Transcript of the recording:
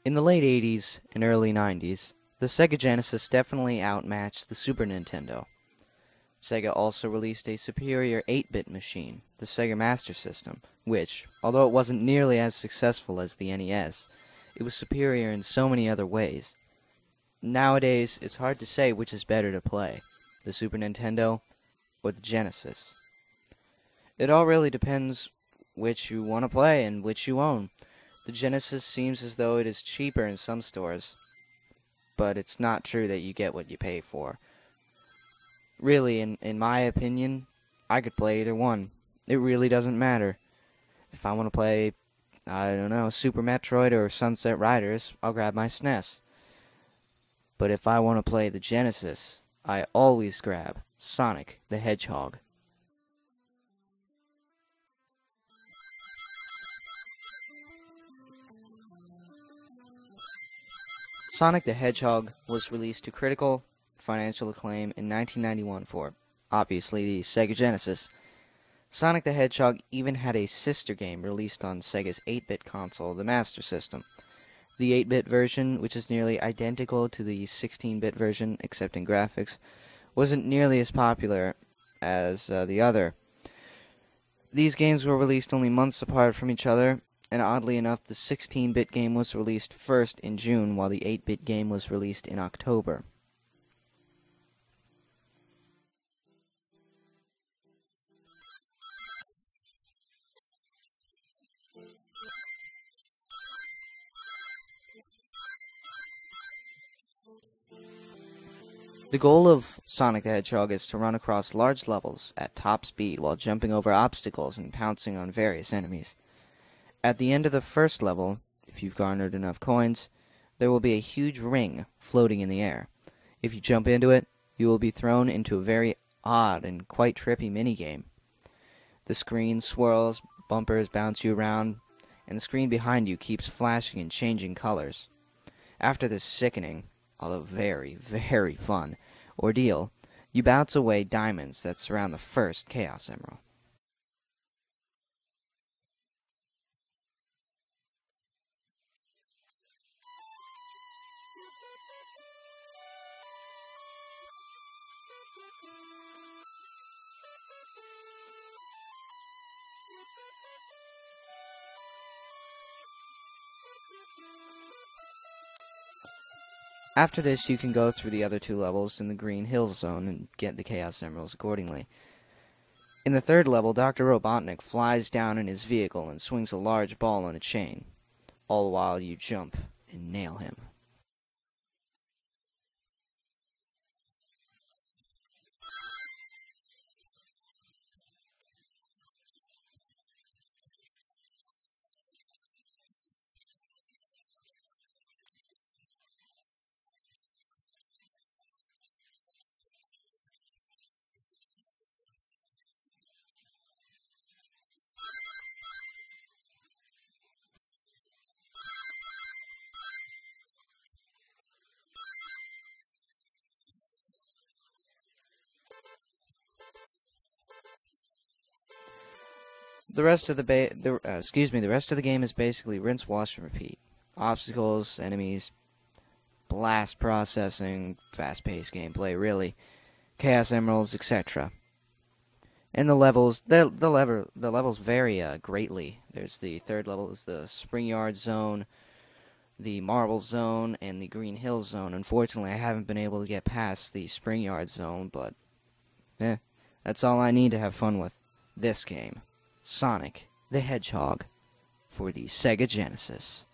In the late 80s and early 90s, the Sega Genesis definitely outmatched the Super Nintendo. Sega also released a superior 8-bit machine, the Sega Master System, which, although it wasn't nearly as successful as the NES, it was superior in so many other ways. Nowadays, it's hard to say which is better to play, the Super Nintendo or the Genesis. It all really depends which you want to play and which you own. The Genesis seems as though it is cheaper in some stores, but it's not true that you get what you pay for. Really, in my opinion, I could play either one. It really doesn't matter. If I want to play, I don't know, Super Metroid or Sunset Riders, I'll grab my SNES. But if I want to play the Genesis, I always grab Sonic the Hedgehog. Sonic the Hedgehog was released to critical financial acclaim in 1991 for, obviously, the Sega Genesis. Sonic the Hedgehog even had a sister game released on Sega's 8-bit console, the Master System. The 8-bit version, which is nearly identical to the 16-bit version except in graphics, wasn't nearly as popular as the other. These games were released only months apart from each other, and oddly enough, the 16-bit game was released first in June, while the 8-bit game was released in October. The goal of Sonic the Hedgehog is to run across large levels at top speed while jumping over obstacles and pouncing on various enemies. At the end of the first level, if you've garnered enough coins, there will be a huge ring floating in the air. If you jump into it, you will be thrown into a very odd and quite trippy minigame. The screen swirls, bumpers bounce you around, and the screen behind you keeps flashing and changing colors. After this sickening, although very, very fun, ordeal, you bounce away diamonds that surround the first Chaos Emerald. After this, you can go through the other two levels in the Green Hill Zone and get the Chaos Emeralds accordingly. In the third level, Dr. Robotnik flies down in his vehicle and swings a large ball on a chain, all the while you jump and nail him. The rest of the game is basically rinse, wash, and repeat. Obstacles, enemies, blast processing, fast-paced gameplay, really, Chaos Emeralds, etc. And the levels vary greatly. There's the third level is the Spring Yard Zone, the Marble Zone, and the Green Hill Zone. Unfortunately, I haven't been able to get past the Spring Yard Zone, but that's all I need to have fun with this game. Sonic the Hedgehog for the Sega Genesis.